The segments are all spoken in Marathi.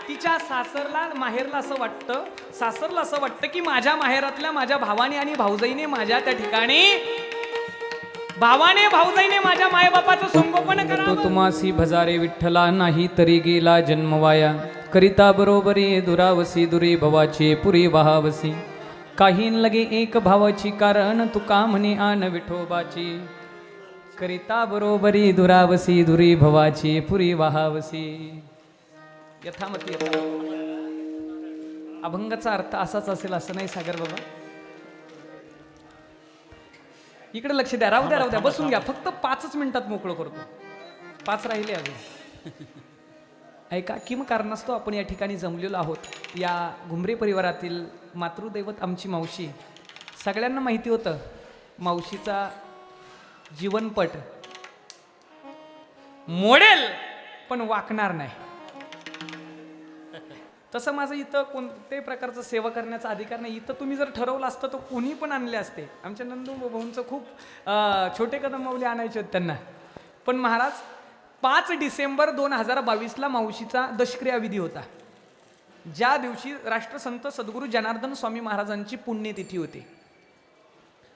तिच्या सासरला माहेरला असं वाटतं, सासरला असं वाटतं की माझ्या माहेरातल्या माझ्या भावाने आणि भाऊजाईने माझ्या त्या ठिकाणी भावाने भाऊजाईने माझ्या मायबापाचं संगोपन करावं. तो तुमासी भजारे विठ्ठला नाही तरी गेला जन्मवाया करिता बरोबरी दुरावसी दुरी भवाची पुरी वहावसी काही लगे एक भावाची कारण तुका म्हणे आन विठोबाची करिता बरोबरी दुरावसी दुरी भवाची पुरी वहावसी. यथामती यथा. अभंगाचा अर्थ असाच असेल असं नाही सागर बाबा. इकडे लक्ष द्या. राहू द्या बसून घ्या. फक्त 5 मिनिटात मोकळं करतो. 5 राहिले अजून. ऐका किम कारणास्तव आपण या ठिकाणी जमलेलो आहोत. या घुमरे परिवारातील मातृदैवत आमची मावशी. सगळ्यांना माहिती होतं मावशीचा जीवनपट मोडेल पण वाकणार नाही. तसं माझं इथं कोणत्याही प्रकारचं सेवा करण्याचा अधिकार नाही. इथं तुम्ही जर ठरवलं असतं तर कोणी पण आणले असते. आमच्या नंदू भाऊंचं खूप छोटे कदम माऊली आणायचे होते त्यांना. पण महाराज 5 डिसेंबर 2022ला मावशीचा दशक्रिया विधी होता. ज्या दिवशी राष्ट्रसंत सद्गुरू जनार्दन स्वामी महाराजांची पुण्यतिथी होती.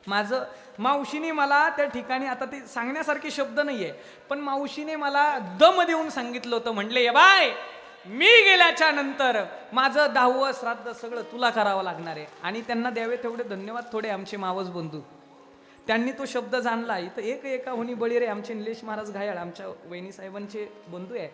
माझं मावशीने मला त्या ठिकाणी, आता ते सांगण्यासारखे शब्द नाहीये, पण मावशीने मला दम देऊन सांगितलं होतं. म्हणले बाय मी गेल्याच्या नंतर माझं 10वं श्राद्ध सगळं तुला करावं लागणार आहे. आणि त्यांना द्यावे तेवढे धन्यवाद थोडे आमचे मावस बंधू. त्यांनी तो शब्द जाणला. इथं एका होणी बळी रे आमचे निलेश महाराज घायाळ आमच्या वहिनी साहेबांचे बंधू आहे.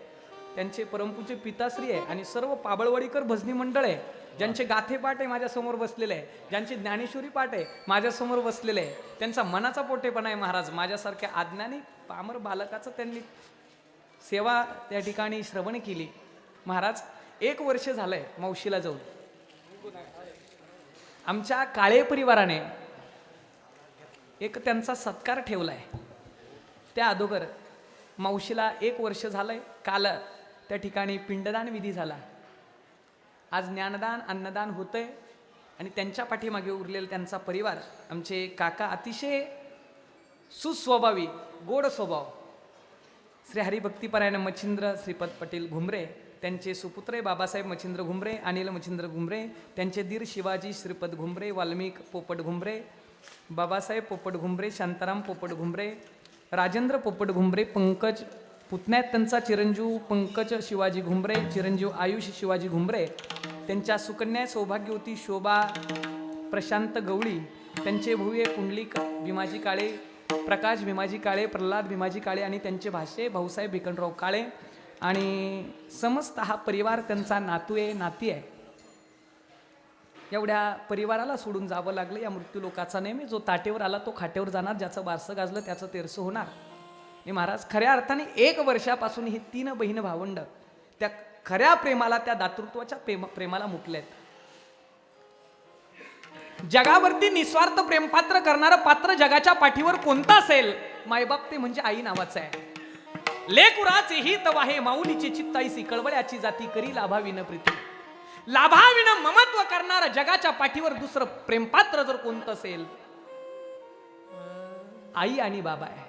त्यांचे परमपूज्य पिताश्री आहे आणि सर्व पाबळवाडीकर भजनी मंडळ आहे. ज्यांचे गाथे पाठ आहे माझ्यासमोर बसलेले आहे. ज्यांची ज्ञानेश्वरी पाठ आहे माझ्यासमोर बसलेले आहे. त्यांचा मनाचा पोटेपणा आहे महाराज. माझ्यासारख्या अज्ञानी पामर बालकाचं त्यांनी सेवा त्या ठिकाणी श्रवण केली. महाराज 1 वर्ष झालंय मावशीला जाऊन. आमच्या काळे परिवाराने एक त्यांचा सत्कार ठेवलाय. त्या अगोदर मावशीला 1 वर्ष झालंय. काल त्या ठिकाणी पिंडदान विधी झाला. आज ज्ञानदान अन्नदान होतंय. आणि त्यांच्या पाठीमागे उरलेला त्यांचा परिवार, आमचे काका अतिशय सुस्वभावी गोड स्वभाव, श्री हरिभक्तीपरायण मच्छिंद्र श्रीपद पटेल घुमरे, त्यांचे सुपुत्र बाबासाहेब मच्छिंद्र घुमरे, अनिल मच्छिंद्र घुमरे, त्यांचे दीर शिवाजी श्रीपद घुमरे, वाल्मिक पोपट घुमरे, बाबासाहेब पोपट घुमरे, शांताराम पोपट घुमरे, राजेंद्र पोपट घुमरे, पंकज पुतण्यात त्यांचा चिरंजीव पंकज शिवाजी घुमरे, चिरंजीव आयुष शिवाजी घुमरे, त्यांच्या सुकन्या सौभाग्यवती शोभा प्रशांत गवळी, त्यांचे भुवे पुंडलिक भीमाजी काळे, प्रकाश भीमाजी काळे, प्रल्हाद भीमाजी काळे आणि त्यांचे भाषे भाऊसाहेब भिकनराव काळे आणि समस्त हा परिवार त्यांचा नातू आहे नाती आहे. एवढ्या परिवाराला सोडून जावं लागलं. या मृत्यू लोकाचा नेहमी जो ताटेवर आला तो खाटेवर जाणार. ज्याचं बारसं गाजलं त्याचं तेरसं होणार. आणि महाराज खऱ्या अर्थाने 1 वर्षापासून ही 3 बहीण भावंड त्या खऱ्या प्रेमाला, त्या दातृत्वाच्या प्रेमाला मुकलेत. जगावरती निस्वार्थ प्रेमपात्र करणारं पात्र जगाच्या पाठीवर कोणतं असेल? मायबाप ते म्हणजे आई नावाचं आहे. लेकुराचे हित वाहे माऊलीची चित्ताईसी कळवळ्याची जाती करी लाभाविन प्रीती. लाभाविन ममत्व करणारं जगाच्या पाठीवर दुसरं प्रेमपात्र जर कोणतं असेल, आई आणि बाबा आहे.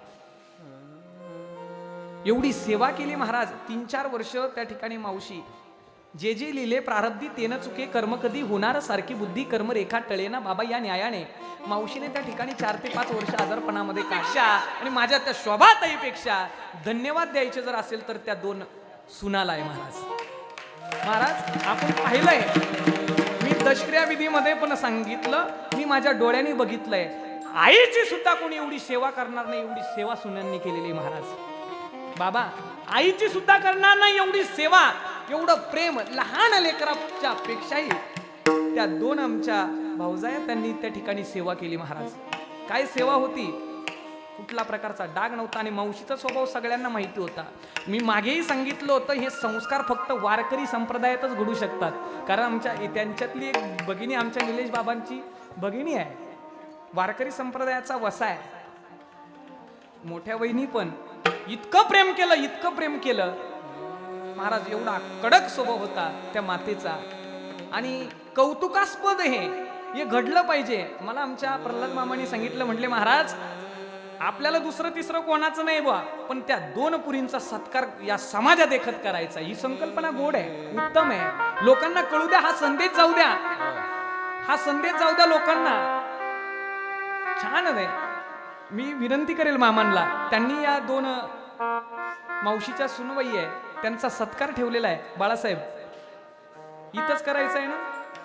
एवढी सेवा केली महाराज. 3-4 वर्ष त्या ठिकाणी मावशी जे जे लिहिले प्रारब्धी तेन चुके कर्म कधी होणार सारखी बुद्धी कर्म रेखा टळे ना बाबा. या न्यायाने मावशीने त्या ठिकाणी 4 ते 5 वर्ष आजारपणामध्ये पेक्षा आणि माझ्या त्या शोभाताईपेक्षा धन्यवाद द्यायचे जर असेल तर त्या 2 सुनाला आहे महाराज. आपण पाहिलंय, मी दशक्रिया विधीमध्ये पण सांगितलं, मी माझ्या डोळ्यांनी बघितलंय. आईची सुद्धा कोणी एवढी सेवा करणार नाही एवढी सेवा सुनांनी केलेली महाराज. बाबा आईची सुद्धा करणार नाही एवढी सेवा, एवढं प्रेम लहान लेकराच्या पेक्षाही त्या 2 आमच्या भाऊजाया त्यांनी त्या ठिकाणी सेवा केली महाराज. काय सेवा होती, कुठला प्रकारचा डाग नव्हता. आणि मावशीचा स्वभाव सगळ्यांना माहिती होता. मी मागेही सांगितलं होतं, हे संस्कार फक्त वारकरी संप्रदायातच घडू शकतात. कारण आमच्या त्यांच्यातली एक भगिनी, आमच्या निलेश बाबांची भगिनी आहे, वारकरी संप्रदायाचा वसा आहे. मोठ्या वहिनी पण इतकं प्रेम केलं महाराज. एवढा कडक स्वभाव होता त्या मातेचा. आणि कौतुकास्पद हे घडलं पाहिजे. मला आमच्या प्रल्हाद मामांनी सांगितलं, म्हटले महाराज आपल्याला दुसरं तिसरं कोणाचं नाही बा, पण त्या दोन पुरींचा सत्कार या समाजात देखत करायचा, ही संकल्पना गोड आहे, उत्तम आहे. लोकांना कळू द्या, हा संदेश जाऊ द्या, हा संदेश जाऊ द्या लोकांना. छान आहे. मी विनंती करेल मामांना, त्यांनी या दोन मावशीच्या सुनबाई आहे त्यांचा सत्कार ठेवलेला आहे. बाळासाहेब इथंच करायचं आहे ना,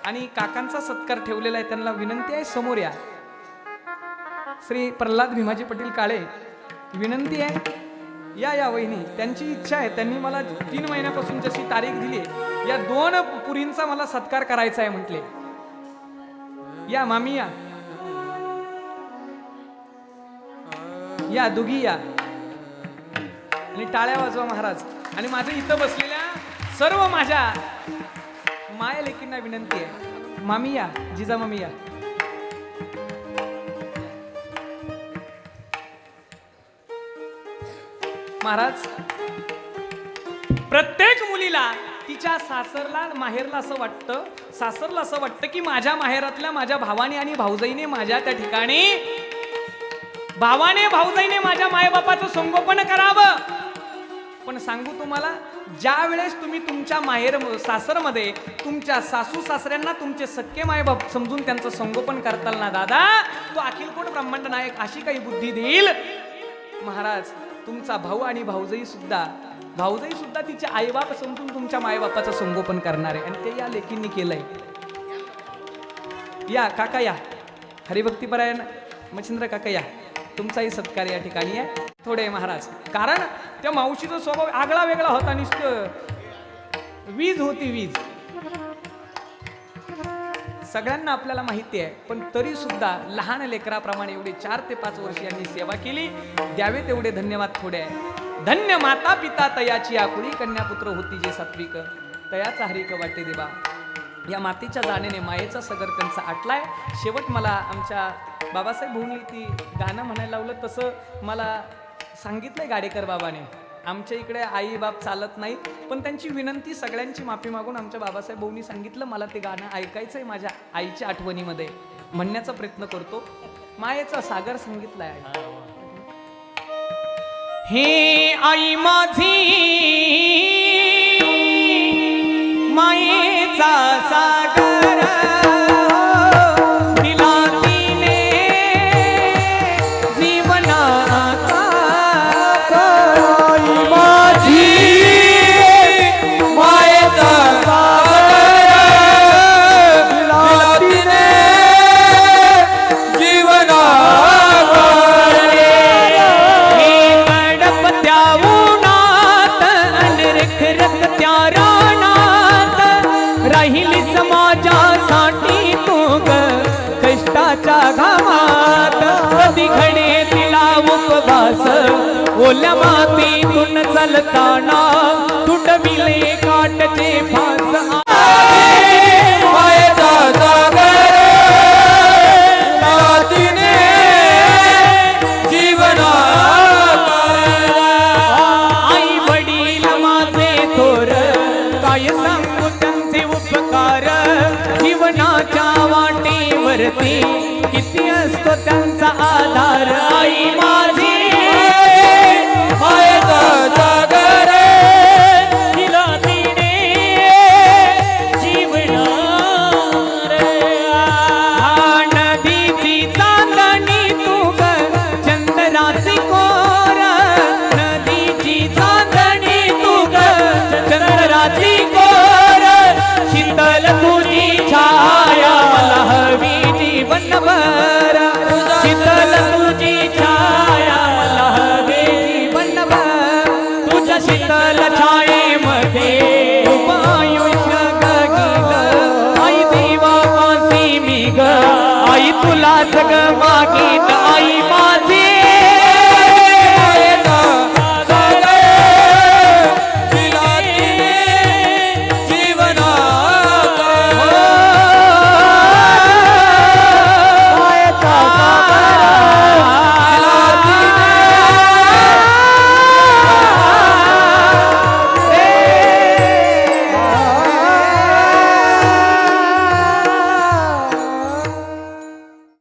आणि काकांचा सत्कार ठेवलेला आहे, त्यांना विनंती आहे समोर या. श्री प्रल्हाद भीमाजी पाटील काळे, विनंती आहे या या वहिनी. त्यांची इच्छा आहे, त्यांनी मला 3 महिन्यापासून जशी तारीख दिली, या दोन पुरींचा मला सत्कार करायचा आहे म्हटले. या मामी या, या दुगी या, आणि टाळ्या वाजवा महाराज. आणि माझ्या इथं बसलेल्या सर्व माझ्या माया लेकींना विनंती आहे, मामी या, जिजा मामी या. महाराज, प्रत्येक मुलीला तिच्या सासरला माहेरला असं वाटतं, सासरला असं वाटतं की माझ्या माहेरातल्या माझ्या भावाने आणि भाऊजाईने माझ्या त्या ठिकाणी, भावाने भाऊजाईने माझ्या मायबापाचं संगोपन करावं. पण सांगू तुम्हाला, ज्या वेळेस तुम्ही तुमच्या माहेर सासरमध्ये तुमच्या सासू सासऱ्यांना तुमचे सख्खे मायबाप समजून त्यांचं संगोपन करताल ना दादा, तो अखिलकोट ब्रह्मांड नायक अशी काही बुद्धी देईल महाराज. तुमचा भाऊ आणि भाऊजाई सुद्धा तिचे आईबाप समजून तुमच्या मायबापाचं संगोपन करणार आहे, आणि ते या लेकींनी केलंय. या काका या, हरिभक्तीपरायण मच्छिंद्र काका या, तुमचाही सत्कार या ठिकाणी आहे. थोडे महाराज, कारण त्या मावशीचा स्वभाव आगळा वेगळा होता, नुसतं वीज होती, वीज. सगळ्यांना आपल्याला माहिती आहे, पण तरी सुद्धा लहान लेकराप्रमाणे एवढे 4 ते 5 वर्ष यांनी सेवा केली. द्यावे तेवढे धन्यवाद थोडे आहे. धन्य माता पिता तयाची आकुळी, कन्यापुत्र होती जे सात्विक, तयाचा हरिक वाटे देवा. या मातेच्या जाण्याने मायेचा सगर त्यांचा आटलाय. शेवट मला आमच्या बाबासाहेब भाऊंनी ती गाणं म्हणायला लावलं, तसं मला सांगितलंय गाडेकर बाबाने. आमच्या इकडे आई बाप चालत नाही, पण त्यांची विनंती, सगळ्यांची माफी मागून आमच्या बाबासाहेब भाऊंनी सांगितलं मला ते गाणं ऐकायचंय माझ्या आईच्या आठवणीमध्ये, म्हणण्याचा प्रयत्न करतो. मायेचा सागर सांगितलाय. हे आई माझी मायेचा सागर, दिला तिने जीवनाचा. आई माझी मायेचा सागर, दिला तिने जीवनाचा. हे गणपत्या उन्हात अनरख रखत्या रानात, राहिली समाजासाठी तू ग कष्टाच्या घामात. कधी घडे तिला उपवास, ओल्या मातीतून चालताना तुटविले काटचे फास. मायेचा सागर, दिला तिने जीवनाचा. आई वडील माझे थोर, काय सांगू त्यांचे उपकार. जीवनाच्या वाटेवरती किती असतो त्यांचा आधार. आई माझी मायेचा सागर, दिला तिने जीवनार. नदीची चांदणी तू ग चंद्राची कोर, नदीची चांदणी तू ग चंद्राची कोर. शीतल तुझी छाया मला हवी जीवनभर, शीतल तुझी छाया मला हवी जीवनभर. तुझ्या शीतल छायेमध्ये उभं आयुष्य गगीत. आई देवा पासी मी ग, आई तुलाच ग मागीत. आई